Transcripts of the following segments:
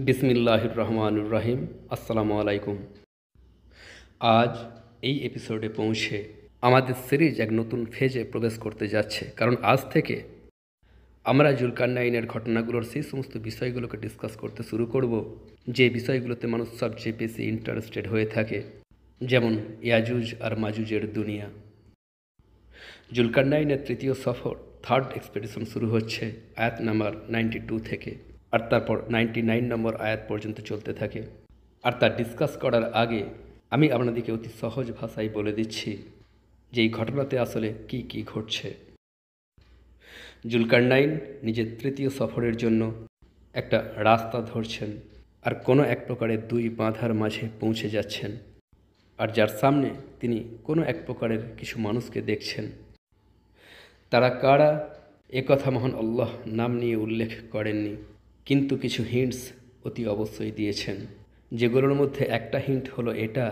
বিসমিল্লাহির রহমানুর রহিম। আসসালামু আলাইকুম। আজ এই এপিসোডে পৌঁছে আমাদের সিরিজ এক নতুন ফেজে প্রবেশ করতে যাচ্ছে, কারণ আজ থেকে আমরা জুলকারনাইনের ঘটনাগুলোর সেই সমস্ত বিষয়গুলোকে ডিসকাস করতে শুরু করব যে বিষয়গুলোতে মানুষ সবচেয়ে বেশি ইন্টারেস্টেড হয়ে থাকে, যেমন ইয়াজুজ আর মাজুজের দুনিয়া। জুলকারনাইনের তৃতীয় সফর, থার্ড এক্সপেডিশন শুরু হচ্ছে আয়াত নাম্বার 92 থেকে, আর তারপর 99 নম্বর আয়াত পর্যন্ত চলতে থাকে। আর তা ডিসকাস করার আগে আমি আপনাদেরকে অতি সহজ ভাষায় বলে দিচ্ছি যে এই ঘটনাতে আসলে কি কি ঘটছে। জুলকারনাইন নিজের তৃতীয় সফরের জন্য একটা রাস্তা ধরছেন, আর কোনো এক প্রকারের দুই বাঁধার মাঝে পৌঁছে যাচ্ছেন, আর যার সামনে তিনি কোনো এক প্রকারের কিছু মানুষকে দেখছেন। তারা কারা একথা মহান আল্লাহ নাম নিয়ে উল্লেখ করেননি, কিন্তু কিছু হিন্টস অতি অবশ্যই দিয়েছেন, যেগুলোর মধ্যে একটা হিন্ট হলো এটা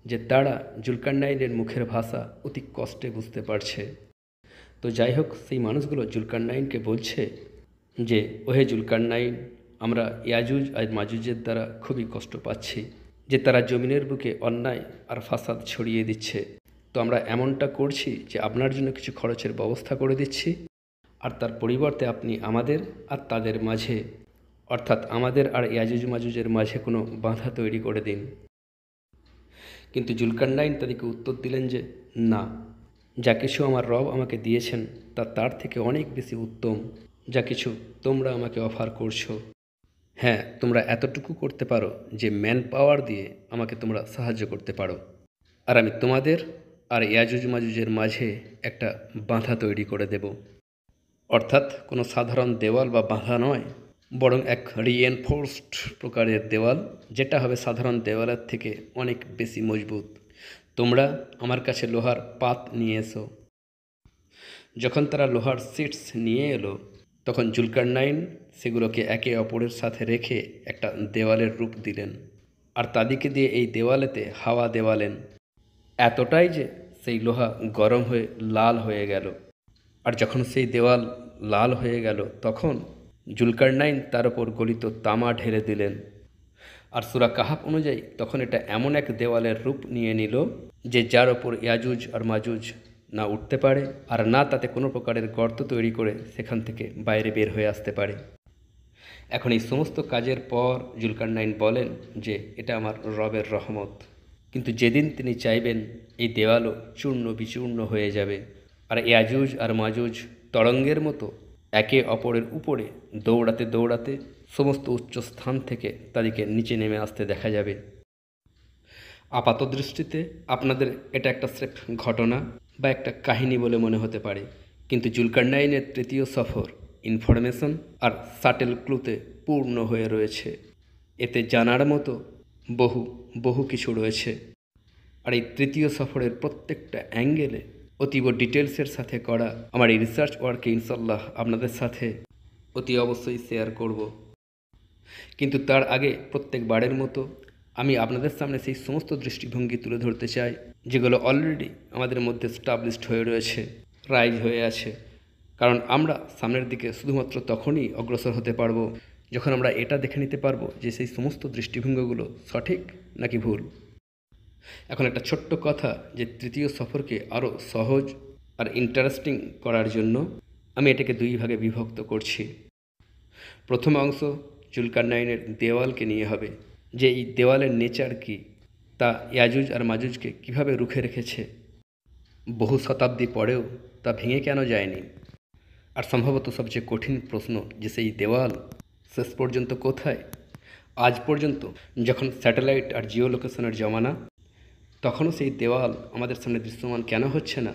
যে তারা জুলকারনাইনের মুখের ভাষা অতি কষ্টে বুঝতে পারছে। তো যাই হোক, সেই মানুষগুলো জুলকারনাইনকে বলছে যে ওহে জুলকারনাইন, আমরা ইয়াজুজ আর মাজুজের দ্বারা খুবই কষ্ট পাচ্ছি, যে তারা জমিনের বুকে অন্যায় আর ফাসাদ ছড়িয়ে দিচ্ছে। তো আমরা এমনটা করছি যে আপনার জন্য কিছু খরচের ব্যবস্থা করে দিচ্ছি, আর তার পরিবর্তে আপনি আমাদের আর তাদের মাঝে, অর্থাৎ আমাদের আর ইয়াজুজ মাজুজের মাঝে কোনো বাধা তৈরি করে দিন। কিন্তু জুলকারনাইন তাদেরকে উত্তর দিলেন যে না, যা কিছু আমার রব আমাকে দিয়েছেন তা তার থেকে অনেক বেশি উত্তম যা কিছু তোমরা আমাকে অফার করছো। হ্যাঁ, তোমরা এতটুকু করতে পারো যে ম্যান পাওয়ার দিয়ে আমাকে তোমরা সাহায্য করতে পারো, আর আমি তোমাদের আর ইয়াজুজ মাজুজের মাঝে একটা বাধা তৈরি করে দেব। অর্থাৎ কোনো সাধারণ দেওয়াল বা বাধা নয়, বরং এক রিএনফোর্সড প্রকারের দেওয়াল, যেটা হবে সাধারণ দেওয়ালের থেকে অনেক বেশি মজবুত। তোমরা আমার কাছে লোহার পাত নিয়ে এসো। যখন তারা লোহার সিটস নিয়ে এলো, তখন জুলকারনাইন সেগুলোকে একে অপরের সাথে রেখে একটা দেওয়ালের রূপ দিলেন, আর তাদেরকে দিয়ে এই দেওয়ালেতে হাওয়া দেওয়ালেন, এতটাই যে সেই লোহা গরম হয়ে লাল হয়ে গেল। আর যখন সেই দেওয়াল লাল হয়ে গেল, তখন জুলকারনাইন তার ওপর গলিত তামা ঢেলে দিলেন। আর সূরা কাহাফ অনুযায়ী তখন এটা এমন এক দেওয়ালের রূপ নিয়ে নিল যে যার ওপর ইয়াজুজ আর মাজুজ না উঠতে পারে, আর না তাতে কোনো প্রকারের গর্ত তৈরি করে সেখান থেকে বাইরে বের হয়ে আসতে পারে। এখন এই সমস্ত কাজের পর জুলকারনাইন বলেন যে এটা আমার রবের রহমত, কিন্তু যেদিন তিনি চাইবেন এই দেওয়ালও চূর্ণ বিচূর্ণ হয়ে যাবে, আর ইয়াজুজ আর মাজুজ তরঙ্গের মতো একে অপরের উপরে দৌড়াতে দৌড়াতে সমস্ত উচ্চ স্থান থেকে তাদেরকে নিচে নেমে আসতে দেখা যাবে। আপাত দৃষ্টিতে আপনাদের এটা একটা স্রেফ ঘটনা বা একটা কাহিনী বলে মনে হতে পারে, কিন্তু জুলকারনাইনের তৃতীয় সফর ইনফরমেশন আর সাটেল ক্লুতে পূর্ণ হয়ে রয়েছে। এতে জানার মতো বহু বহু কিছু রয়েছে, আর এই তৃতীয় সফরের প্রত্যেকটা অ্যাঙ্গেলে অতীব ডিটেলসের সাথে করা আমার এই রিসার্চ ওয়ার্কে ইনশাল্লাহ আপনাদের সাথে অতি অবশ্যই শেয়ার করব। কিন্তু তার আগে প্রত্যেকবারের মতো আমি আপনাদের সামনে সেই সমস্ত দৃষ্টিভঙ্গি তুলে ধরতে চাই যেগুলো অলরেডি আমাদের মধ্যে স্টাবলিশড হয়ে রয়েছে, রাইজ হয়ে আছে। কারণ আমরা সামনের দিকে শুধুমাত্র তখনই অগ্রসর হতে পারবো যখন আমরা এটা দেখে নিতে পারবো যে সেই সমস্ত দৃষ্টিভঙ্গিগুলো সঠিক নাকি ভুল। এখন একটা ছোট্ট কথা, যে তৃতীয় সফরকে আরও সহজ আর ইন্টারেস্টিং করার জন্য আমি এটাকে দুই ভাগে বিভক্ত করছি। প্রথম অংশ জুলকারনাইনের দেওয়ালকে নিয়ে হবে, যে এই দেওয়ালের নেচার কি, তা ইয়াজুজ আর মাজুজকে কিভাবে রুখে রেখেছে, বহু শতাব্দী পরেও তা ভেঙে কেন যায়নি, আর সম্ভবত সবচেয়ে কঠিন প্রশ্ন যে সেই দেওয়াল শেষ পর্যন্ত কোথায়। আজ পর্যন্ত যখন স্যাটেলাইট আর জিও লোকেশনের জমানা, তখনও সেই দেওয়াল আমাদের সামনে দৃশ্যমান কেন হচ্ছে না।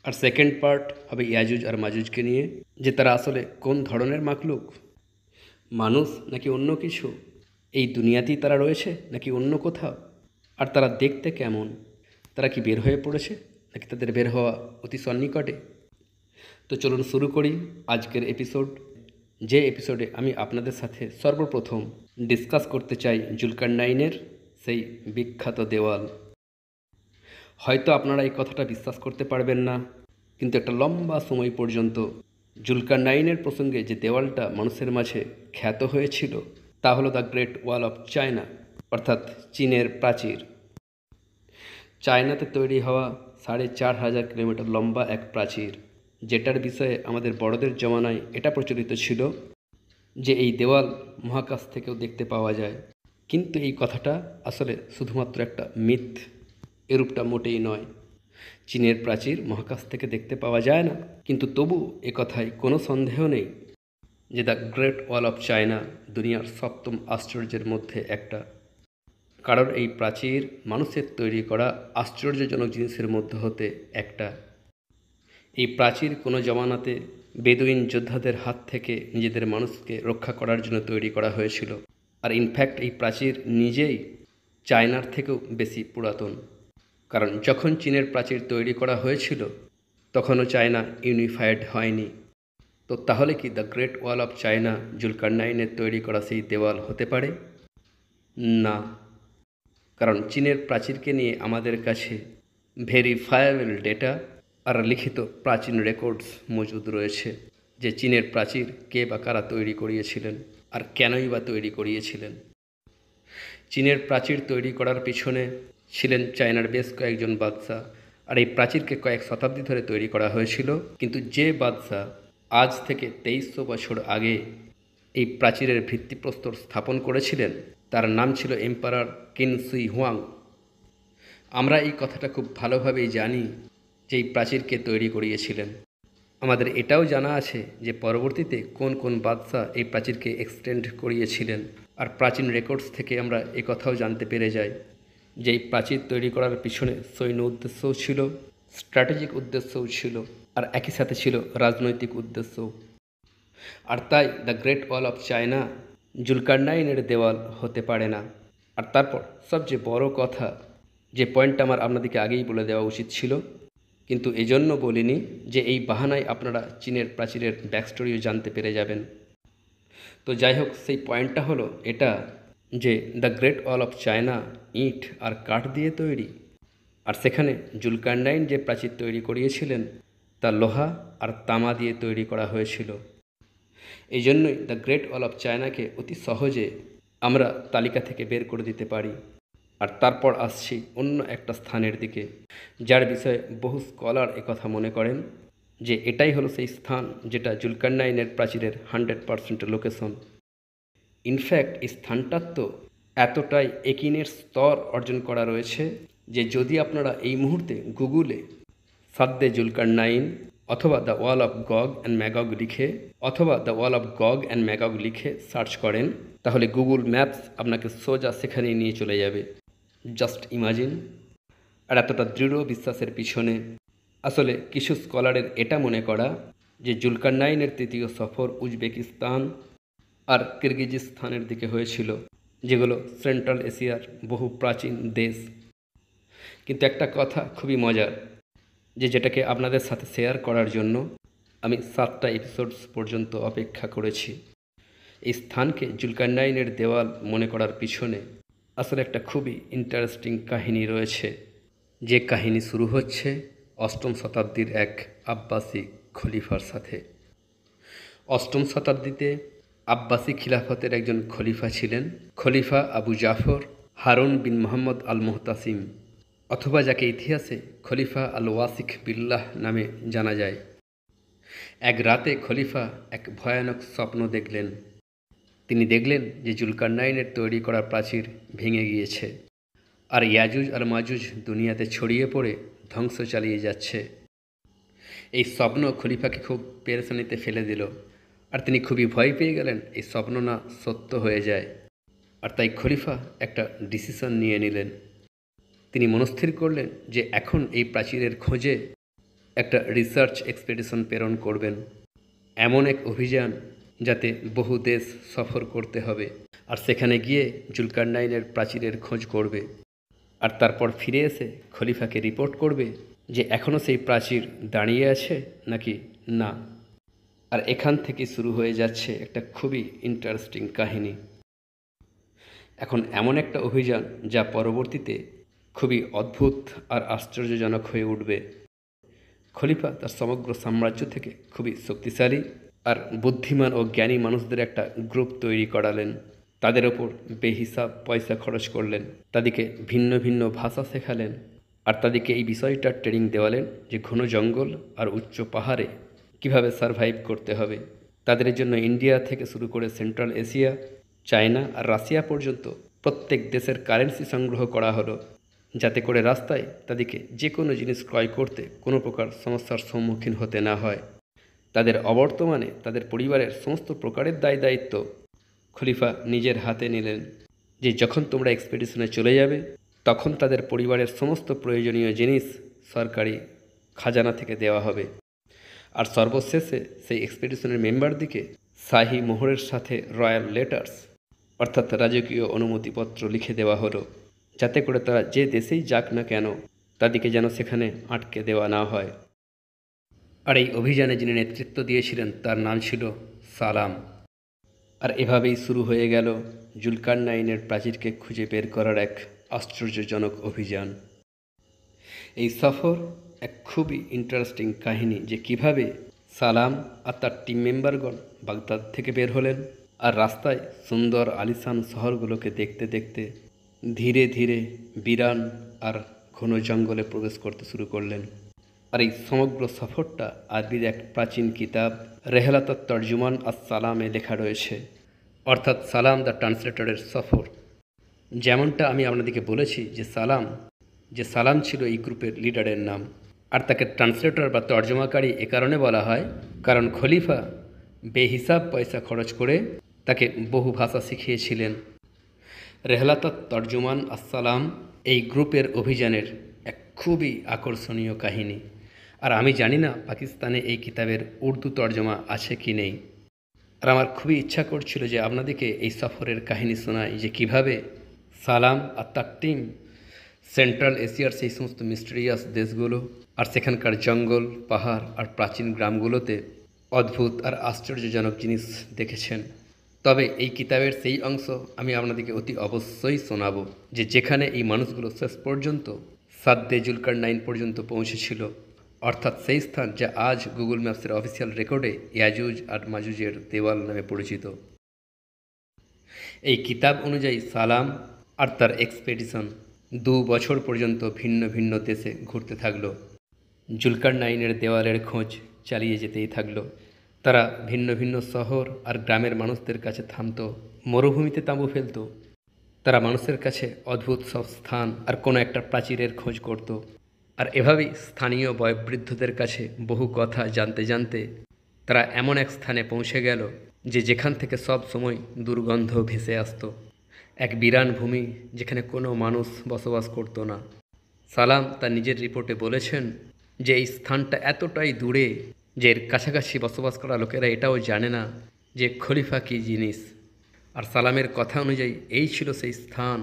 আর সেকেন্ড পার্ট হবে ইয়াজুজ আর মাজুজকে নিয়ে, যে তারা আসলে কোন ধরনের মাখলুক, মানুষ নাকি অন্য কিছু, এই দুনিয়াতেই তারা রয়েছে নাকি অন্য কোথাও, আর তারা দেখতে কেমন, তারা কি বের হয়ে পড়েছে নাকি তাদের বের হওয়া অতি সন্নিকটে। তো চলুন শুরু করি আজকের এপিসোড, যে এপিসোডে আমি আপনাদের সাথে সর্বপ্রথম ডিসকাস করতে চাই জুলকারনাইনের সেই বিখ্যাত দেওয়াল। হয়তো আপনারা এই কথাটা বিশ্বাস করতে পারবেন না, কিন্তু একটা লম্বা সময় পর্যন্ত জুলকারনাইনের প্রসঙ্গে যে দেওয়ালটা মানুষের মাঝে খ্যাত হয়েছিল, তা হলো the great wall of China, অর্থাৎ চীনের প্রাচীর। চায়নাতে তৈরি হওয়া ৪,৫০০ কিলোমিটার লম্বা এক প্রাচীর, যেটার বিষয়ে আমাদের বড়দের জমানায় এটা প্রচলিত ছিল যে এই দেওয়াল মহাকাশ থেকেও দেখতে পাওয়া যায়। কিন্তু এই কথাটা আসলে শুধুমাত্র একটা মিথ, এরূপটা মোটেই নয়। চীনের প্রাচীর মহাকাশ থেকে দেখতে পাওয়া যায় না, কিন্তু তবু কথায় কোনো সন্দেহ নেই যে the great wall of China দুনিয়ার সপ্তম আশ্চর্যের মধ্যে একটা। কারণ এই প্রাচীর মানুষের তৈরি করা আশ্চর্যজনক জিনিসের মধ্যে হতে একটা। এই প্রাচীর কোনো জমানাতে বেদুইন যোদ্ধাদের হাত থেকে নিজেদের মানুষকে রক্ষা করার জন্য তৈরি করা হয়েছিল। আর ইনফ্যাক্ট এই প্রাচীর নিজেই চায়নার থেকেও বেশি পুরাতন। কারণ যখন চীনের প্রাচীর তৈরি করা হয়েছিল তখনও চায়না ইউনিফাইড হয়নি। তো তাহলে কি the great wall of China জুলকারনাইনের তৈরি করা সেই দেওয়াল হতে পারে? না, কারণ চীনের প্রাচীরকে নিয়ে আমাদের কাছে ভেরিফায়েবল ডেটা আর লিখিত প্রাচীন রেকর্ডস মজুদ রয়েছে যে চীনের প্রাচীর কে বা কারা তৈরি করিয়েছিলেন আর কেনই বা তৈরি করিয়েছিলেন। চীনের প্রাচীর তৈরি করার পিছনে ছিলেন চায়নার বেশ কয়েকজন বাদশাহ, আর এই প্রাচীরকে কয়েক শতাব্দী ধরে তৈরি করা হয়েছিল। কিন্তু যে বাদশাহ আজ থেকে ২৩০০ বছর আগে এই প্রাচীরের ভিত্তিপ্রস্তর স্থাপন করেছিলেন তার নাম ছিল এম্পারার কিন শুই হুয়াং। আমরা এই কথাটা খুব ভালোভাবেই জানি যে এই প্রাচীরকে তৈরি করিয়েছিলেন। আমাদের এটাও জানা আছে যে পরবর্তীতে কোন কোন বাদশাহ এই প্রাচীরকে এক্সটেন্ড করিয়েছিলেন। আর প্রাচীন রেকর্ডস থেকে আমরা কথাও জানতে পেরে যাই যে এই প্রাচীর তৈরি করার পিছনে সৈন্য উদ্দেশ্যও ছিল, স্ট্র্যাটেজিক উদ্দেশ্যও ছিল, আর একই সাথে ছিল রাজনৈতিক উদ্দেশ্যও। আর তাই the great wall of China জুলকারনাইনের দেওয়াল হতে পারে না। আর তারপর সবচেয়ে বড় কথা, যে পয়েন্টটা আমার আপনাদেরকে আগেই বলে দেওয়া উচিত ছিল কিন্তু এজন্য বলিনি, যে এই বাহানায় আপনারা চীনের প্রাচীরের ব্যাকস্টোরিও জানতে পেরে যাবেন। তো যাই হোক, সেই পয়েন্টটা হলো এটা যে the great wall of China ইট আর কাঠ দিয়ে তৈরি, আর সেখানে জুলকারনাইন যে প্রাচীর তৈরি করিয়েছিলেন তা লোহা আর তামা দিয়ে তৈরি করা হয়েছিল। এই জন্যই দ্য গ্রেট ওয়াল অফ চায়নাকে অতি সহজে আমরা তালিকা থেকে বের করে দিতে পারি। আর তারপর আসছি অন্য একটা স্থানের দিকে, যার বিষয়ে বহু স্কলার একথা মনে করেন যে এটাই হলো সেই স্থান যেটা জুলকারনাইনের প্রাচীরের 100% লোকেশন। ইনফ্যাক্ট এই স্থানটার তো এতটাই একিনের স্তর অর্জন করা রয়েছে যে যদি আপনারা এই মুহূর্তে গুগলে সাদ্দে জুলকারনাইন অথবা দ্য ওয়াল অফ গগ অ্যান্ড ম্যাগগ লিখে অথবা দ্য ওয়াল অফ গগ অ্যান্ড ম্যাগগ লিখে সার্চ করেন, তাহলে গুগল ম্যাপস আপনাকে সোজা সেখানে নিয়ে চলে যাবে। Just imagine. আর এতটা দৃঢ় বিশ্বাসের পিছনে আসলে কিছু স্কলারের এটা মনে করা যে জুলকারনাইনের তৃতীয় সফর উজবেকিস্তান আর কিরগিজস্তানের দিকে হয়েছিল, যেগুলো সেন্ট্রাল এশিয়ার বহু প্রাচীন দেশ। কিন্তু একটা কথা খুবই মজার, যেটাকে আপনাদের সাথে শেয়ার করার জন্য আমি 7টা এপিসোডস পর্যন্ত অপেক্ষা করেছি। এই স্থানকে জুলকারনাইনের দেওয়াল মনে করার পিছনে আসলে একটা খুবই ইন্টারেস্টিং কাহিনী রয়েছে, যে কাহিনী শুরু হচ্ছে 8ম শতাব্দীর এক আব্বাসি খলিফার সাথে। 8ম শতাব্দীতে আব্বাসি খিলাফতের একজন খলিফা ছিলেন খলিফা আবু জাফর হারুন বিন মোহাম্মদ আল মুহতাসিম, অথবা যাকে ইতিহাসে খলিফা আল ওয়াসিক বিল্লাহ নামে জানা যায়। এক রাতে খলিফা এক ভয়ানক স্বপ্ন দেখলেন। তিনি দেখলেন যে জুলকারনাইনের তৈরি করা প্রাচীর ভেঙে গিয়েছে আর ইয়াজুজ আর মাজুজ দুনিয়াতে ছড়িয়ে পড়ে ধ্বংস চালিয়ে যাচ্ছে। এই স্বপ্ন খলিফাকে খুব পেরেশানিতে ফেলে দিল, আর তিনি খুবই ভয় পেয়ে গেলেন এই স্বপ্ন না সত্য হয়ে যায়। আর তাই খলিফা একটা ডিসিশন নিয়ে নিলেন। তিনি মনস্থির করলেন যে এখন এই প্রাচীরের খোঁজে একটা রিসার্চ এক্সপেডিশন প্রেরণ করবেন, এমন এক অভিযান যাতে বহু দেশ সফর করতে হবে, আর সেখানে গিয়ে জুলকারনাইনের প্রাচীরের খোঁজ করবে, আর তারপর ফিরে এসে খলিফাকে রিপোর্ট করবে যে এখনও সেই প্রাচীর দাঁড়িয়ে আছে নাকি না। আর এখান থেকে শুরু হয়ে যাচ্ছে একটা খুবই ইন্টারেস্টিং কাহিনী। এখন এমন একটা অভিযান যা পরবর্তীতে খুবই অদ্ভুত আর আশ্চর্যজনক হয়ে উঠবে। খলিফা তার সমগ্র সাম্রাজ্য থেকে খুবই শক্তিশালী আর বুদ্ধিমান ও জ্ঞানী মানুষদের একটা গ্রুপ তৈরি করালেন, তাদের ওপর বেহিসাব পয়সা খরচ করলেন, তাদেরকে ভিন্ন ভিন্ন ভাষা শেখালেন, আর তাদেরকে এই বিষয়টা ট্রেনিং দেওয়ালেন যে ঘন জঙ্গল আর উচ্চ পাহাড়ে কিভাবে সারভাইভ করতে হবে। তাদের জন্য ইন্ডিয়া থেকে শুরু করে সেন্ট্রাল এশিয়া, চায়না আর রাশিয়া পর্যন্ত প্রত্যেক দেশের কারেন্সি সংগ্রহ করা হলো, যাতে করে রাস্তায় তাদেরকে যে কোনো জিনিস ক্রয় করতে কোনো প্রকার সমস্যার সম্মুখীন হতে না হয়। তাদের অবর্তমানে তাদের পরিবারের সমস্ত প্রকারের দায় দায়িত্ব খলিফা নিজের হাতে নিলেন, যে যখন তোমরা এক্সপেডিশনে চলে যাবে তখন তাদের পরিবারের সমস্ত প্রয়োজনীয় জিনিস সরকারি খাজানা থেকে দেওয়া হবে। আর সর্বশেষে সেই এক্সপেডিশনের মেম্বারদিকে শাহী মোহরের সাথে রয়্যাল লেটার্স অর্থাৎ রাজকীয় অনুমতিপত্র লিখে দেওয়া হলো, যাতে করে তারা যে দেশেই যাক না কেন তাদেরকে যেন সেখানে আটকে দেওয়া না হয়। আর এই অভিযানে যিনি নেতৃত্ব দিয়েছিলেন তার নাম ছিল সালাম। আর এভাবেই শুরু হয়ে গেল জুলকারনাইনের প্রাচীরকে খুঁজে বের করার এক আশ্চর্যজনক অভিযান। এই সফর এক খুবই ইন্টারেস্টিং কাহিনী, যে কিভাবে সালাম আর তার টিম মেম্বারগণ বাগদাদ থেকে বের হলেন আর রাস্তায় সুন্দর আলিশান শহরগুলোকে দেখতে দেখতে ধীরে ধীরে বিরান আর ঘন জঙ্গলে প্রবেশ করতে শুরু করলেন। আর এই সমগ্র সফরটা আরবির এক প্রাচীন কিতাব রেহলাত তর্জুমান আর সালামে লেখা রয়েছে, অর্থাৎ সালাম দ্য ট্রান্সলেটরের সফর। যেমনটা আমি আপনাদেরকে বলেছি যে সালাম ছিল এই গ্রুপের লিডারের নাম, আর তাকে ট্রান্সলেটর বা তর্জমাকারী এ কারণে বলা হয় কারণ খলিফা বেহিসাব পয়সা খরচ করে তাকে বহু ভাষা শিখিয়েছিলেন। রেহলাত তর্জুমান আসসালাম এই গ্রুপের অভিযানের এক খুবই আকর্ষণীয় কাহিনী। আর আমি জানি না পাকিস্তানে এই কিতাবের উর্দু তর্জমা আছে কি নেই। আর আমার খুবই ইচ্ছা করছিল যে আপনাদেরকে এই সফরের কাহিনী শোনাই, যে কিভাবে সালাম আর তার টিম সেন্ট্রাল এশিয়ার সেই সমস্ত মিস্টেরিয়াস দেশগুলো আর সেখানকার জঙ্গল, পাহাড় আর প্রাচীন গ্রামগুলোতে অদ্ভুত আর আশ্চর্যজনক জিনিস দেখেছেন। তবে এই কিতাবের সেই অংশ আমি আপনাদেরকে অতি অবশ্যই শোনাবো, যে যেখানে এই মানুষগুলো শেষ পর্যন্ত সাদ্দে জুলকারনাইন পর্যন্ত পৌঁছেছিল, অর্থাৎ সেই স্থান যা আজ গুগল ম্যাপসের অফিসিয়াল রেকর্ডে ইয়াজুজ আর মাজুজের দেওয়াল নামে পরিচিত। এই কিতাব অনুযায়ী সালাম আর তার এক্সপেডিশন 2 বছর পর্যন্ত ভিন্ন ভিন্ন দেশে ঘুরতে থাকলো, জুলকারনাইনের দেওয়ালের খোঁজ চালিয়ে যেতেই থাকলো। তারা ভিন্ন ভিন্ন শহর আর গ্রামের মানুষদের কাছে থামতো, মরুভূমিতে তাঁবু ফেলত, তারা মানুষের কাছে অদ্ভুত সব স্থান আর কোনো একটা প্রাচীরের খোঁজ করত। আর এভাবেই স্থানীয় বয়োবৃদ্ধদের কাছে বহু কথা জানতে জানতে তারা এমন এক স্থানে পৌঁছে গেল যে যেখান থেকে সব সময় দুর্গন্ধ ভেসে আসতো, এক বিরান ভূমি যেখানে কোনো মানুষ বসবাস করতো না। সালাম তার নিজের রিপোর্টে বলেছেন যে এই স্থানটা এতটাই দূরে যে এর কাছাকাছি বসবাস করা লোকেরা এটাও জানে না যে খলিফা কী জিনিস। আর সালামের কথা অনুযায়ী এই ছিল সেই স্থান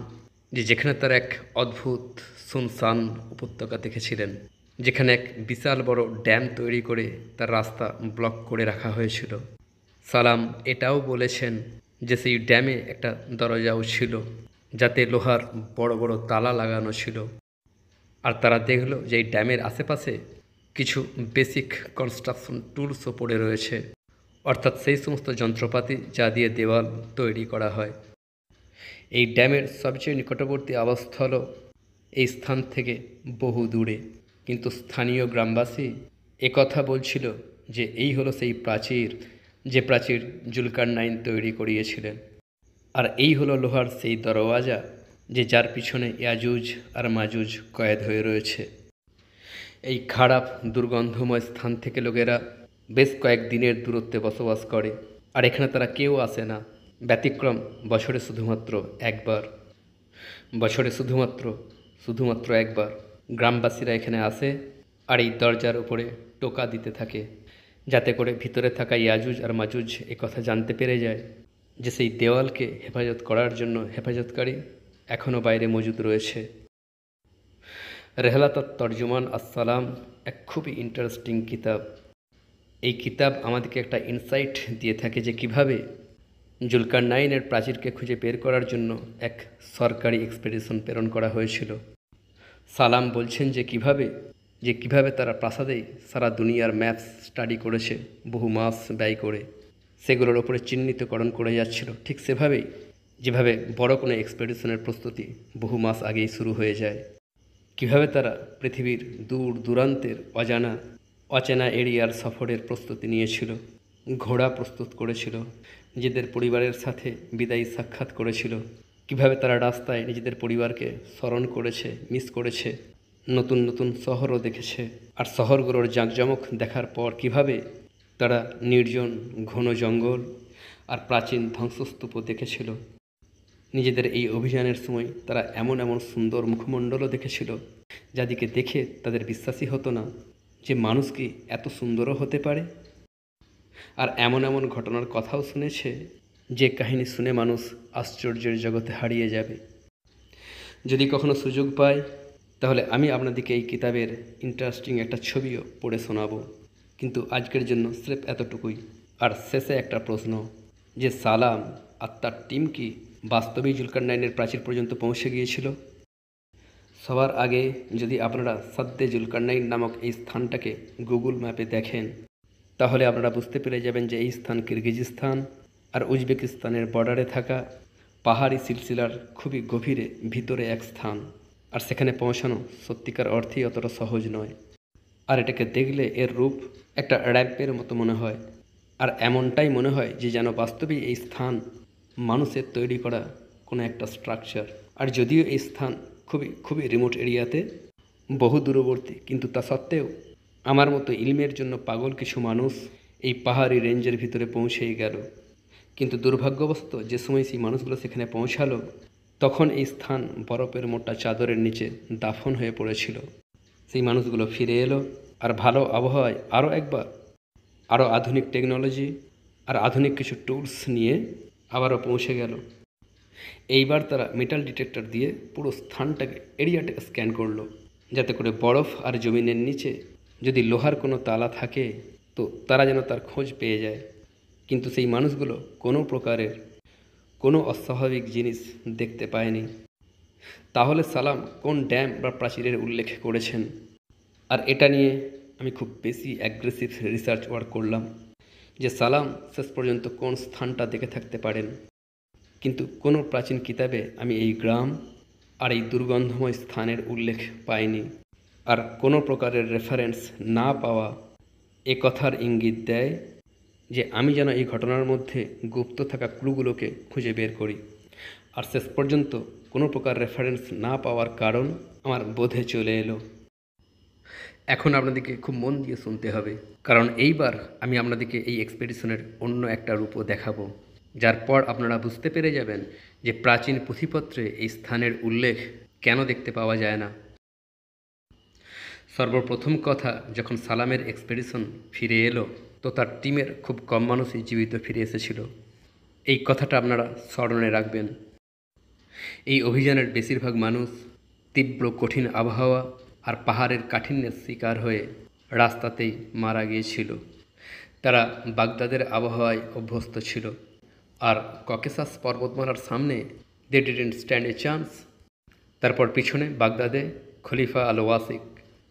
যে যেখানে তার এক অদ্ভুত সুনসান উপত্যকা দেখেছিলেন, যেখানে এক বিশাল বড় ড্যাম তৈরি করে তার রাস্তা ব্লক করে রাখা হয়েছিল। সালাম এটাও বলেছেন যে সেই ড্যামে একটা দরজাও ছিল, যাতে লোহার বড় বড় তালা লাগানো ছিল। আর তারা দেখল যে এই ড্যামের আশেপাশে কিছু বেসিক কনস্ট্রাকশন টুলসও পড়ে রয়েছে, অর্থাৎ সেই সমস্ত যন্ত্রপাতি যা দিয়ে দেওয়াল তৈরি করা হয়। এই ড্যামের সবচেয়ে নিকটবর্তী আবাসস্থল এই স্থান থেকে বহু দূরে, কিন্তু স্থানীয় গ্রামবাসী একথা বলছিল যে এই হলো সেই প্রাচীর, যে প্রাচীর জুলকারনাইন তৈরি করিয়েছিলেন। আর এই হলো লোহার সেই দরওয়াজা যে যার পিছনে ইয়াজুজ আর মাজুজ কয়েদ হয়ে রয়েছে। এই খারাপ দুর্গন্ধময় স্থান থেকে লোকেরা বেশ কয়েক দিনের দূরত্বে বসবাস করে, আর এখানে তারা কেউ আসে না, ব্যতিক্রম বছরে শুধুমাত্র একবার গ্রামবাসীরা এখানে আসে আর এই দরজার উপরে টোকা দিতে থাকে, যাতে করে ভিতরে থাকা ইয়াজুজ আর মাজুজ কথা জানতে পেরে যায় যে সেই দেওয়ালকে হেফাজত করার জন্য হেফাজতকারী এখনও বাইরে মজুদ রয়েছে। রেহলাত তর্জুমান আসসালাম এক খুবই ইন্টারেস্টিং কিতাব। এই কিতাব আমাদেরকে একটা ইনসাইট দিয়ে থাকে যে কিভাবে জুলকারনাইনের প্রাচীরকে খুঁজে বের করার জন্য এক সরকারি এক্সপেডিশন প্রেরণ করা হয়েছিল। সালাম বলছেন যে কিভাবে তারা প্রাসাদেই সারা দুনিয়ার ম্যাপস স্টাডি করেছে বহু মাস ব্যয় করে, সেগুলোর ওপরে চিহ্নিতকরণ করে যাচ্ছিল। ঠিক সেভাবেই যেভাবে বড় কোনো এক্সপেডিশনের প্রস্তুতি বহু মাস আগেই শুরু হয়ে যায়, কিভাবে তারা পৃথিবীর দূর দূরান্তের অচেনা এরিয়ার সফরের প্রস্তুতি নিয়েছিল, ঘোড়া প্রস্তুত করেছিল, নিজেদের পরিবারের সাথে বিদায়ী সাক্ষাৎ করেছিল, কিভাবে তারা রাস্তায় নিজেদের পরিবারকে স্মরণ করেছে, মিস করেছে, নতুন নতুন শহরও দেখেছে, আর শহরগুলোর জাঁকজমক দেখার পর কিভাবে তারা নির্জন ঘন জঙ্গল আর প্রাচীন ধ্বংসস্তূপও দেখেছিল। নিজেদের এই অভিযানের সময় তারা এমন এমন সুন্দর মুখমণ্ডলও দেখেছিল, যাদিকে দেখে তাদের বিশ্বাসই হতো না যে মানুষ কি এত সুন্দরও হতে পারে। আর এমন এমন ঘটনার কথাও শুনেছে যে কাহিনী শুনে মানুষ আশ্চর্যের জগতে হারিয়ে যাবে। যদি কখনো সুযোগ পাই তাহলে আমি আপনাদেরকে এই কিতাবের ইন্টারেস্টিং একটা ছবিও পড়ে শোনাবো, কিন্তু আজকের জন্য স্রেফ এতটুকুই। আর শেষে একটা প্রশ্ন, যে সালাম আর তার টিম কি বাস্তবেই জুলকারনাইনের প্রাচীর পর্যন্ত পৌঁছে গিয়েছিল? সবার আগে যদি আপনারা সাদ্দে জুলকারনাইন নামক এই স্থানটাকে গুগল ম্যাপে দেখেন, তাহলে আপনারা বুঝতে পেরে যাবেন যে এই স্থান কিরগিজস্তান আর উজবেকিস্তানের বর্ডারে থাকা পাহাড়ি সিলসিলার খুবই গভীরে ভিতরে এক স্থান। আর সেখানে পৌঁছানো সত্যিকার অর্থেই অতটা সহজ নয়। আর এটাকে দেখলে এর রূপ একটা র্যাম্পের মতো মনে হয়, আর এমনটাই মনে হয় যে যেন বাস্তবেই এই স্থান মানুষের তৈরি করা কোনো একটা স্ট্রাকচার। আর যদিও এই স্থান খুবই খুবই রিমোট এরিয়াতে, বহু দূরবর্তী, কিন্তু তা সত্ত্বেও আমার মতো ইলমের জন্য পাগল কিছু মানুষ এই পাহাড়ি রেঞ্জের ভিতরে পৌঁছেই গেল। কিন্তু দুর্ভাগ্যবশত যে সময় সেই মানুষগুলো সেখানে পৌঁছালো, তখন এই স্থান বরফের মোটা চাদরের নিচে দাফন হয়ে পড়েছিল। সেই মানুষগুলো ফিরে এলো আর ভালো আবহাওয়ায় আরও আধুনিক টেকনোলজি আর আধুনিক কিছু টুলস নিয়ে আবারও পৌঁছে গেল। এইবার তারা মেটাল ডিটেক্টর দিয়ে পুরো এরিয়াটাকে স্ক্যান করলো, যাতে করে বরফ আর জমিনের নিচে যদি লোহার কোনো তালা থাকে তো তারা যেন তার খোঁজ পেয়ে যায়। কিন্তু সেই মানুষগুলো কোনো অস্বাভাবিক জিনিস দেখতে পায়নি। তাহলে সালাম কোন ড্যাম বা প্রাচীরের উল্লেখ করেছেন? আর এটা নিয়ে আমি খুব বেশি অ্যাগ্রেসিভ রিসার্চ ওয়ার্ক করলাম যে সালাম শেষ পর্যন্ত কোন স্থানটা দেখে থাকতে পারেন। কিন্তু কোনো প্রাচীন কিতাবে আমি এই গ্রাম আর এই দুর্গন্ধময় স্থানের উল্লেখ পাইনি। আর কোনো প্রকারের রেফারেন্স না পাওয়া এ কথার ইঙ্গিত দেয় যে আমি যেন এই ঘটনার মধ্যে গুপ্ত থাকা ক্লুগুলোকে খুঁজে বের করি। আর শেষ পর্যন্ত কোনো প্রকার রেফারেন্স না পাওয়ার কারণ আমার বোধে চলে এলো। এখন আপনাদেরকে খুব মন দিয়ে শুনতে হবে, কারণ এইবার আমি আপনাদেরকে এই এক্সপেডিশনের অন্য একটা রূপও দেখাবো, যার পর আপনারা বুঝতে পেরে যাবেন যে প্রাচীন পুঁথিপত্রে এই স্থানের উল্লেখ কেন দেখতে পাওয়া যায় না। সর্বপ্রথম কথা, যখন সালামের এক্সপেডিশন ফিরে এলো তো তার টিমের খুব কম মানুষই জীবিত ফিরে এসেছিল। এই কথাটা আপনারা স্মরণে রাখবেন। এই অভিযানের বেশিরভাগ মানুষ তীব্র কঠিন আবহাওয়া আর পাহাড়ের কাঠিন্যের শিকার হয়ে রাস্তাতেই মারা গিয়েছিল। তারা বাগদাদের আবহাওয়ায় অভ্যস্ত ছিল, আর ককেসাস পর্বতমালার সামনে they didn't stand a chance. তারপর পিছনে বাগদাদে খলিফা আল ওয়াসিক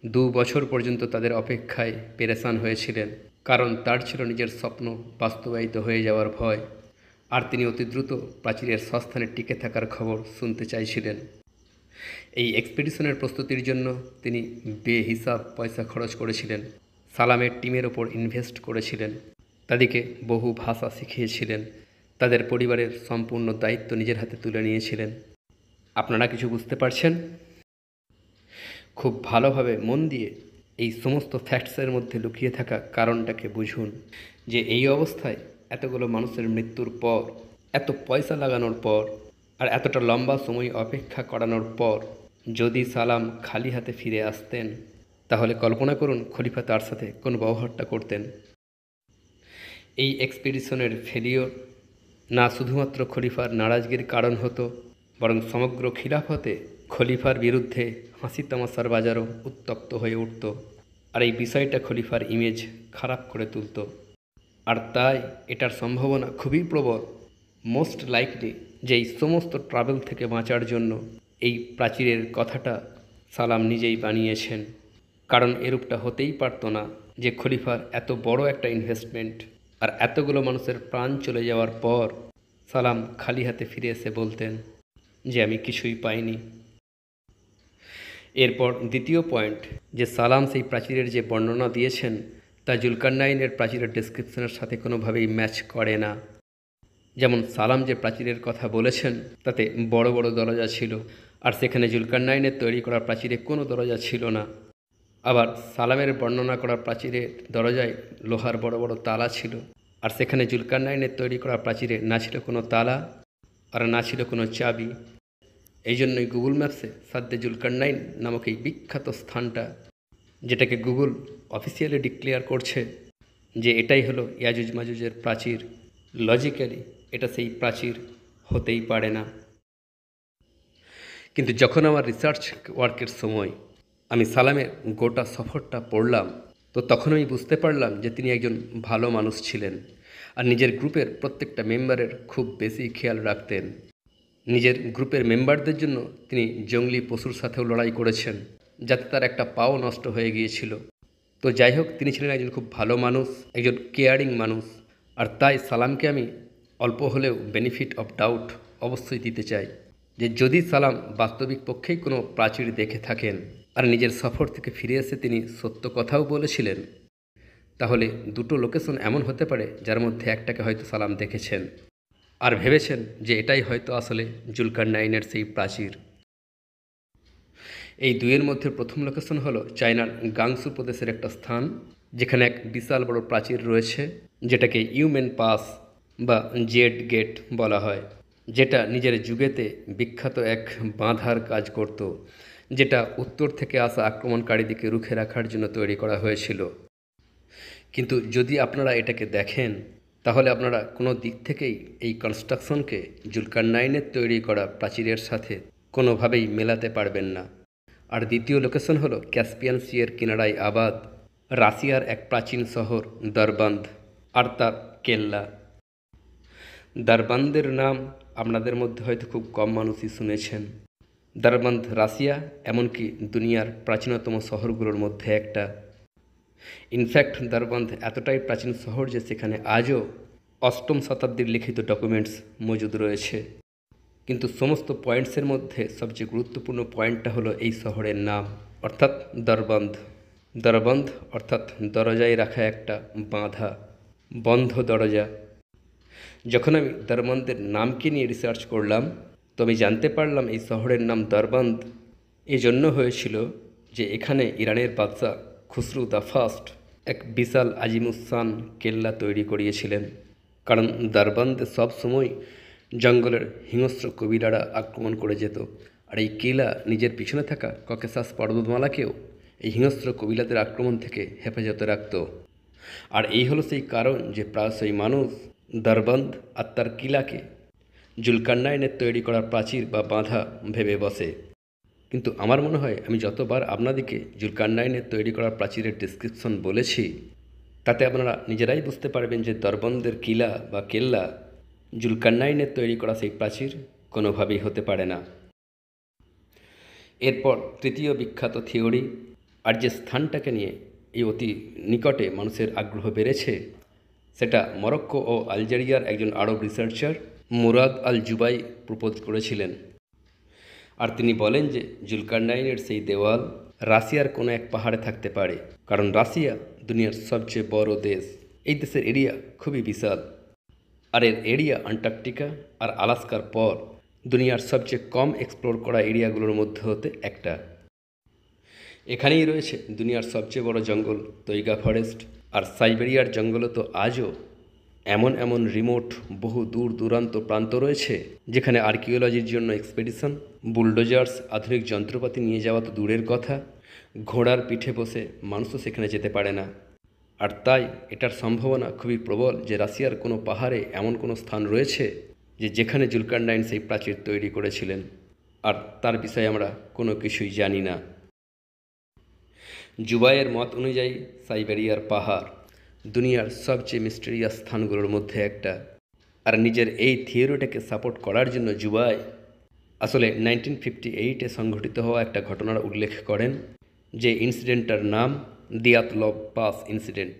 2 বছর পর্যন্ত তাদের অপেক্ষায় পেরেশান হয়েছিলেন, কারণ তার ছিল নিজের স্বপ্ন বাস্তবায়িত হয়ে যাওয়ার ভয়, আর তিনি অতি দ্রুত প্রাচীরের স্বস্থানে টিকে থাকার খবর শুনতে চাইছিলেন। এই এক্সপেডিশনের প্রস্তুতির জন্য তিনি বেহিসাব পয়সা খরচ করেছিলেন, সালামের টিমের ওপর ইনভেস্ট করেছিলেন, তাদেরকে বহু ভাষা শিখিয়েছিলেন, তাদের পরিবারের সম্পূর্ণ দায়িত্ব নিজের হাতে তুলে নিয়েছিলেন। আপনারা কিছু বুঝতে পারছেন? খুব ভালোভাবে মন দিয়ে এই সমস্ত ফ্যাক্টসের মধ্যে লুকিয়ে থাকা কারণটাকে বুঝুন, যে এই অবস্থায় এতগুলো মানুষের মৃত্যুর পর, এত পয়সা লাগানোর পর, আর এতটা লম্বা সময় অপেক্ষা করানোর পর যদি সালাম খালি হাতে ফিরে আসতেন, তাহলে কল্পনা করুন খলিফা তার সাথে কোন ব্যবহারটা করতেন। এই এক্সপিডিশনের ফেলিওর না শুধুমাত্র খলিফার নারাজগির কারণ হতো, বরং সমগ্র খিলাফতে খলিফার বিরুদ্ধে হাসি তামাশার বাজারও উত্তপ্ত হয়ে উঠত, আর এই বিষয়টা খলিফার ইমেজ খারাপ করে তুলত। আর তাই এটার সম্ভাবনা খুবই প্রবল, মোস্ট লাইকলি, যে এই সমস্ত ট্রাভেল থেকে বাঁচার জন্য এই প্রাচীরের কথাটা সালাম নিজেই বানিয়েছেন। কারণ এরূপটা হতেই পারত না যে খলিফার এত বড় একটা ইনভেস্টমেন্ট আর এতগুলো মানুষের প্রাণ চলে যাওয়ার পর সালাম খালি হাতে ফিরে এসে বলতেন যে আমি কিছুই পাইনি। এরপর দ্বিতীয় পয়েন্ট, যে সালাম সেই প্রাচীরের যে বর্ণনা দিয়েছেন তা জুলকারনাইনের প্রাচীরের ডেসক্রিপশনের সাথে কোনোভাবেই ম্যাচ করে না। যেমন সালাম যে প্রাচীরের কথা বলেছেন তাতে বড় বড় দরজা ছিল, আর সেখানে জুলকারনাইনের তৈরি করা প্রাচীরে কোনো দরজা ছিল না। আবার সালামের বর্ণনা করা প্রাচীরের দরজায় লোহার বড় বড় তালা ছিল, আর সেখানে জুলকারনাইনের তৈরি করা প্রাচীরে না ছিল কোনো তালা আর না ছিল কোনো চাবি। এই জন্যই গুগল ম্যাপসে সাদ্দে জুলকারনাইন নামক এই বিখ্যাত স্থানটা, যেটাকে গুগল অফিসিয়ালি ডিক্লেয়ার করছে যে এটাই হলো ইয়াজুজ মাজুজের প্রাচীর, লজিক্যালি এটা সেই প্রাচীর হতেই পারে না। কিন্তু যখন আমার রিসার্চ ওয়ার্কের সময় আমি সালামের গোটা সফরটা পড়লাম, তো তখন আমি বুঝতে পারলাম যে তিনি একজন ভালো মানুষ ছিলেন, আর নিজের গ্রুপের প্রত্যেকটা মেম্বারের খুব বেশি খেয়াল রাখতেন। নিজের গ্রুপের মেম্বারদের জন্য তিনি জঙ্গলি পশুর সাথেও লড়াই করেছেন, যাতে তার একটা পাও নষ্ট হয়ে গিয়েছিল। তো যাই হোক, তিনি ছিলেন একজন খুব ভালো মানুষ, একজন কেয়ারিং মানুষ, আর তাই সালামকে আমি অল্প হলেও বেনিফিট অফ ডাউট অবশ্যই দিতে চাই যে যদি সালাম বাস্তবিক পক্ষেই কোনো প্রাচীর দেখে থাকেন আর নিজের সফর থেকে ফিরে এসে তিনি সত্য কথাও বলেছিলেন, তাহলে দুটো লোকেশন এমন হতে পারে যার মধ্যে একটাকে হয়তো সালাম দেখেছেন আর ভেবেছেন যে এটাই হয়তো আসলে জুলকারনাইনের সেই প্রাচীর। এই দুইয়ের মধ্যে প্রথম লোকেশন হলো চায়নার গাংসু প্রদেশের একটা স্থান, যেখানে এক বিশাল বড় প্রাচীর রয়েছে, যেটাকে ইউমেন পাস বা জেড গেট বলা হয়, যেটা নিজের যুগেতে বিখ্যাত এক বাঁধার কাজ করত, যেটা উত্তর থেকে আসা আক্রমণকারীদিকে রুখে রাখার জন্য তৈরি করা হয়েছিল। কিন্তু যদি আপনারা এটাকে দেখেন, তাহলে আপনারা কোনো দিক থেকেই এই কনস্ট্রাকশনকে জুলকারনাইনের তৈরি করা প্রাচীরের সাথে কোনোভাবেই মেলাতে পারবেন না। আর দ্বিতীয় লোকেশন হলো ক্যাসপিয়ান সিয়ের কিনারায় আবাদ রাশিয়ার এক প্রাচীন শহর দারবান্দ আর তার কেল্লা। দারবান্দের নাম আপনাদের মধ্যে হয়তো খুব কম মানুষই শুনেছেন। দারবান্দ রাশিয়া, এমনকি দুনিয়ার প্রাচীনতম শহরগুলোর মধ্যে একটা। ইনফ্যাক্ট দারবান্দ এতটাই প্রাচীন শহর যে সেখানে আজও অষ্টম শতাব্দীর লিখিত ডকুমেন্টস মজুদ রয়েছে। কিন্তু সমস্ত পয়েন্টসের মধ্যে সবচেয়ে গুরুত্বপূর্ণ পয়েন্টটা হলো এই শহরের নাম, অর্থাৎ দারবান্দ। দারবান্দ অর্থাৎ দরজায় রাখা একটা বাঁধা, বন্ধ দরজা। যখন আমি দারবান্দের নামকে নিয়ে রিসার্চ করলাম, তো আমি জানতে পারলাম এই শহরের নাম দারবান্দ এই জন্য হয়েছিল যে এখানে ইরানের বাদশাহ খুসরু দ্য ফার্স্ট এক বিশাল আজিমুসান কেল্লা তৈরি করিয়েছিলেন। কারণ দারবান্দে সবসময় জঙ্গলের হিংস্র কবিলারা আক্রমণ করে যেত, আর এই কিলা নিজের পিছনে থাকা ককেসাস পর্বতমালাকেও এই হিংস্র কবিলাদের আক্রমণ থেকে হেফাজতে রাখত। আর এই হলো সেই কারণ যে প্রায়শই মানুষ দারবান্দ আর তার কিলাকে জুলকারনাইনের তৈরি করা প্রাচীর বা বাঁধা ভেবে বসে। কিন্তু আমার মনে হয় আমি যতবার আপনাদেরকে জুলকারনাইনের তৈরি করা প্রাচীরের ডেসক্রিপশন বলেছি, তাতে আপনারা নিজেরাই বুঝতে পারবেন যে দারবান্দের কিলা বা কেল্লা জুলকারনাইনের তৈরি করা সেই প্রাচীর কোনোভাবেই হতে পারে না। এরপর তৃতীয় বিখ্যাত থিওরি, আর যে স্থানটাকে নিয়ে এই অতি নিকটে মানুষের আগ্রহ বেড়েছে, সেটা মরক্কো ও আলজেরিয়ার একজন আরব রিসার্চার মুরাদ আল জুবাই প্রপোজ করেছিলেন। আর তিনি বলেন যে জুলকারনাইনের সেই দেওয়াল রাশিয়ার কোনো এক পাহাড়ে থাকতে পারে, কারণ রাশিয়া দুনিয়ার সবচেয়ে বড় দেশ। এই দেশের এরিয়া খুবই বিশাল, আর এর এরিয়া আন্টার্কটিকা আর আলাস্কার পর দুনিয়ার সবচেয়ে কম এক্সপ্লোর করা এরিয়াগুলোর মধ্যে হতে একটা। এখানেই রয়েছে দুনিয়ার সবচেয়ে বড় জঙ্গল তৈগা ফরেস্ট, আর সাইবেরিয়ার জঙ্গলে তো আজও এমন এমন রিমোট বহু দূর দূরান্ত প্রান্ত রয়েছে যেখানে আর্কিওলজির জন্য এক্সপেডিশন, বুলডোজার্স, আধুনিক যন্ত্রপাতি নিয়ে যাওয়া তো দূরের কথা, ঘোড়ার পিঠে বসে মানুষও সেখানে যেতে পারে না। আর তাই এটার সম্ভাবনা খুবই প্রবল যে রাশিয়ার কোনো পাহাড়ে এমন কোনো স্থান রয়েছে যেখানে জুলকারনাইন সেই প্রাচীর তৈরি করেছিলেন, আর তার বিষয়ে আমরা কোনো কিছুই জানি না। জুবাইয়ের মত অনুযায়ী সাইবেরিয়ার পাহাড় দুনিয়ার সবচেয়ে মিস্টেরিয়াস স্থানগুলোর মধ্যে একটা। আর নিজের এই থিওরিটাকে সাপোর্ট করার জন্য জুবাই আসলে 1958-এ সংঘটিত হওয়া একটা ঘটনার উল্লেখ করেন, যে ইনসিডেন্টটার নাম দিয়াতলভ পাস ইনসিডেন্ট।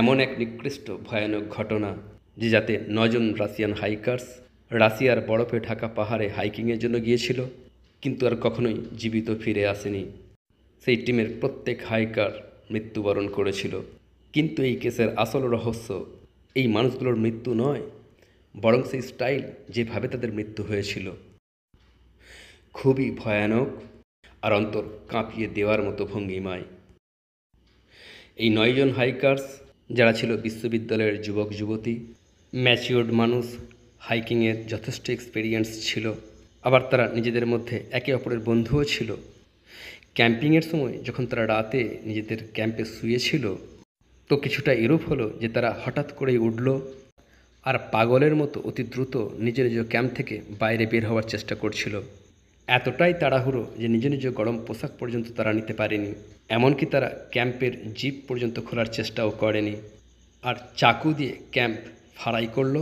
এমন এক নিকৃষ্ট ভয়ানক ঘটনা যে যাতে 9 জন রাশিয়ান হাইকার্স রাশিয়ার বরফে ঢাকা পাহাড়ে হাইকিংয়ের জন্য গিয়েছিল, কিন্তু আর কখনোই জীবিত ফিরে আসেনি। সেই টিমের প্রত্যেক হাইকার মৃত্যুবরণ করেছিল। কিন্তু এই কেসের আসল রহস্য এই মানুষগুলোর মৃত্যু নয়, বরং সেই স্টাইল, যেভাবে তাদের মৃত্যু হয়েছিল, খুবই ভয়ানক আর অন্তর কাঁপিয়ে দেওয়ার মতো ভঙ্গিমায়। এই 9 জন হাইকার্স, যারা ছিল বিশ্ববিদ্যালয়ের যুবক যুবতী, ম্যাচিওর্ড মানুষ, হাইকিংয়ের যথেষ্ট এক্সপেরিয়েন্স ছিল, আবার তারা নিজেদের মধ্যে একে অপরের বন্ধুও ছিল। ক্যাম্পিংয়ের সময় যখন তারা রাতে নিজেদের ক্যাম্পে শুয়েছিল, তো কিছুটা এরূপ হলো যে তারা হঠাৎ করেই উঠল আর পাগলের মতো অতি দ্রুত নিজ নিজ ক্যাম্প থেকে বাইরে বের হওয়ার চেষ্টা করছিল। এতটাই তাড়াহুড়ো যে নিজ নিজ গরম পোশাক পর্যন্ত তারা নিতে পারেনি, এমনকি তারা ক্যাম্পের জিপ পর্যন্ত খোলার চেষ্টাও করেনি, আর চাকু দিয়ে ক্যাম্প ফাড়াই করলো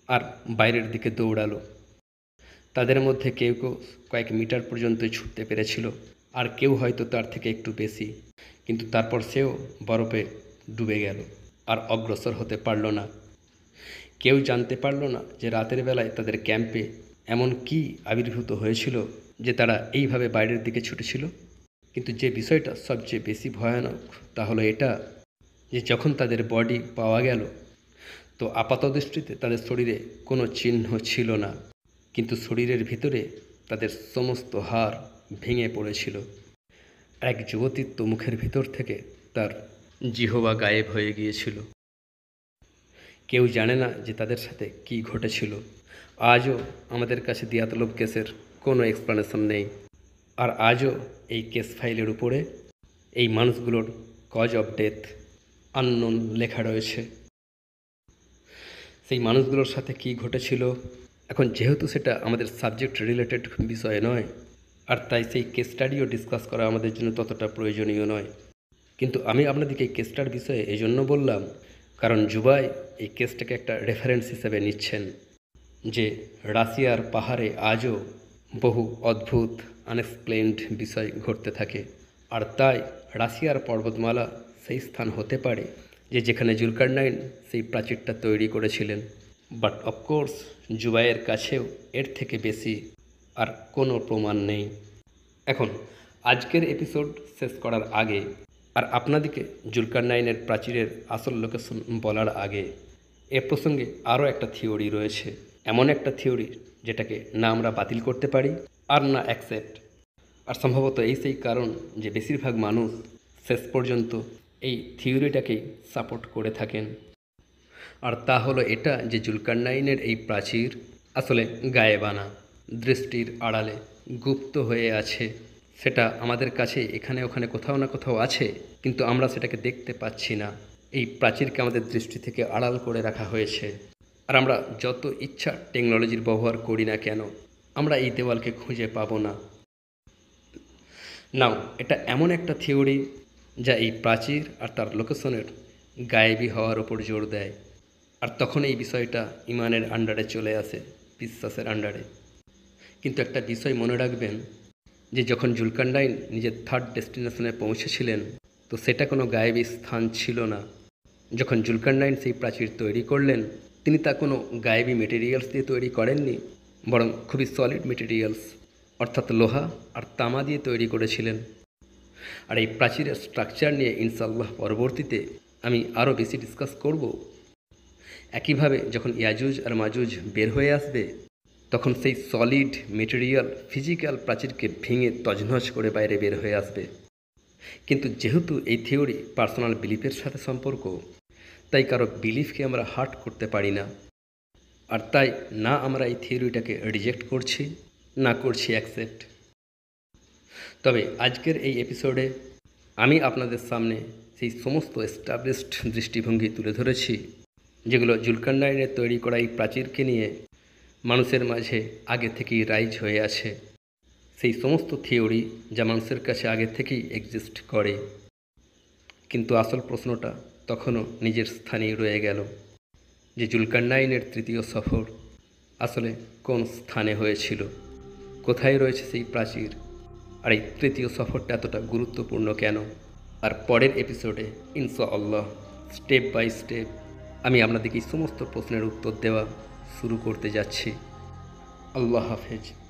আর বাইরের দিকে দৌড়ালো। তাদের মধ্যে কেউ কেউ কয়েক মিটার পর্যন্তই ছুটতে পেরেছিল, আর কেউ হয়তো তার থেকে একটু বেশি, কিন্তু তারপর সেও বরফে ডুবে গেল আর অগ্রসর হতে পারল না। কেউ জানতে পারল না যে রাতের বেলায় তাদের ক্যাম্পে এমন কি আবির্ভূত হয়েছিল যে তারা এইভাবে বাইরের দিকে ছুটেছিল। কিন্তু যে বিষয়টা সবচেয়ে বেশি ভয়ানক তা হলো এটা, যে যখন তাদের বডি পাওয়া গেল, তো আপাতদৃষ্টিতে তাদের শরীরে কোনো চিহ্ন ছিল না, কিন্তু শরীরের ভিতরে তাদের সমস্ত হাড় ভেঙে পড়েছিল। এক যুবতীর তো মুখের ভিতর থেকে তার জিহবা গায়েব হয়ে গিয়েছিল। কেউ জানে না যে তাদের সাথে কি ঘটেছিল। আজও আমাদের কাছে দিয়াতলব কেসের কোনো এক্সপ্লানেশন নেই, আর আজও এই কেস ফাইলের উপরে এই মানুষগুলোর কজ অফ ডেথ আননোন লেখা রয়েছে। সেই মানুষগুলোর সাথে কি ঘটেছিল, এখন যেহেতু সেটা আমাদের সাবজেক্ট রিলেটেড বিষয় নয়, আর তাই সেই কেস স্টাডিও ডিসকাস করা আমাদের জন্য ততটা প্রয়োজনীয় নয়। কিন্তু আমি আপনাদেরকে এই কেসটার বিষয়ে এই জন্য বললাম, কারণ জুবাই এই কেসটাকে একটা রেফারেন্স হিসেবে নিচ্ছেন যে রাশিয়ার পাহাড়ে আজও বহু অদ্ভুত আনএক্সপ্লেইনড বিষয় ঘটতে থাকে, আর তাই রাশিয়ার পর্বতমালা সেই স্থান হতে পারে যে যেখানে জুলকারনাইন সেই প্রাচীরটা তৈরি করেছিলেন। বাট অফকোর্স জুবাইয়ের কাছেও এর থেকে বেশি আর কোনো প্রমাণ নেই। এখন আজকের এপিসোড শেষ করার আগে আর আপনাদেরকে জুলকারনাইনের প্রাচীরের আসল লোকেশন বলার আগে, এ প্রসঙ্গে আরও একটা থিওরি রয়েছে, এমন একটা থিওরি যেটাকে না আমরা বাতিল করতে পারি আর না অ্যাকসেপ্ট। আর সম্ভবত এই সেই কারণ যে বেশিরভাগ মানুষ শেষ পর্যন্ত এই থিওরিটাকেই সাপোর্ট করে থাকেন। আর তা হলো এটা যে জুলকারনাইনের এই প্রাচীর আসলে গায়েবানা, দৃষ্টির আড়ালে গুপ্ত হয়ে আছে। সেটা আমাদের কাছে এখানে ওখানে কোথাও না কোথাও আছে, কিন্তু আমরা সেটাকে দেখতে পাচ্ছি না। এই প্রাচীরকে আমাদের দৃষ্টি থেকে আড়াল করে রাখা হয়েছে, আর আমরা যত ইচ্ছা টেকনোলজির ব্যবহার করি না কেন, আমরা এই দেওয়ালকে খুঁজে পাবো না। নাও এটা এমন একটা থিওরি যা এই প্রাচীর আর তার লোকেশনের গায়েবী হওয়ার ওপর জোর দেয়, আর তখন এই বিষয়টা ইমানের আন্ডারে চলে আসে, বিশ্বাসের আন্ডারে। কিন্তু একটা বিষয় মনে রাখবেন যে যখন জুলকারনাইন নিজের থার্ড ডেস্টিনেশনে পৌঁছেছিলেন, তো সেটা কোনো গায়েবী স্থান ছিল না। যখন জুলকারনাইন সেই প্রাচীর তৈরি করলেন, তিনি তা কোনো গায়েবী মেটেরিয়ালস দিয়ে তৈরি করেননি, বরং খুবই সলিড মেটেরিয়ালস অর্থাৎ লোহা আর তামা দিয়ে তৈরি করেছিলেন। আর এই প্রাচীরের স্ট্রাকচার নিয়ে ইনশাআল্লাহ পরবর্তীতে আমি আরও বেশি ডিসকাস করব। একইভাবে যখন ইয়াজুজ আর মাজুজ বের হয়ে আসবে, তখন সেই সলিড মেটেরিয়াল ফিজিক্যাল প্রাচীরকে ভেঙে তছনছ করে বাইরে বের হয়ে আসবে। কিন্তু যেহেতু এই থিওরি পার্সোনাল বিলিফের সাথে সম্পর্ক, তাই কারো বিলিফকে আমরা হার্ট করতে পারি না, আর তাই না আমরা এই থিওরিটাকে রিজেক্ট করছি, না করছি অ্যাকসেপ্ট। তবে আজকের এই এপিসোডে আমি আপনাদের সামনে সেই সমস্ত এস্টাবলিশড দৃষ্টিভঙ্গি তুলে ধরেছি যেগুলো জুলকারনাইনের তৈরি করা এই প্রাচীরকে নিয়ে মানুষের মাঝে আগে থেকেই রাইজ হয়ে আছে। সেই সমস্ত থিওরি যা মানুষের কাছে আগে থেকেই এক্সিস্ট করে, কিন্তু আসল প্রশ্নটা তখনও নিজের স্থানেই রয়ে গেল যে জুলকারনাইনের তৃতীয় সফর আসলে কোন স্থানে হয়েছিল, কোথায় রয়েছে সেই প্রাচীর, আর এই তৃতীয় সফরটা এতটা গুরুত্বপূর্ণ কেন। আর পরের এপিসোডে ইনশাআল্লাহ স্টেপ বাই স্টেপ আমি আপনাদেরকে এই সমস্ত প্রশ্নের উত্তর দেওয়া শুরু করতে যাচ্ছি। আল্লাহ হাফেজ।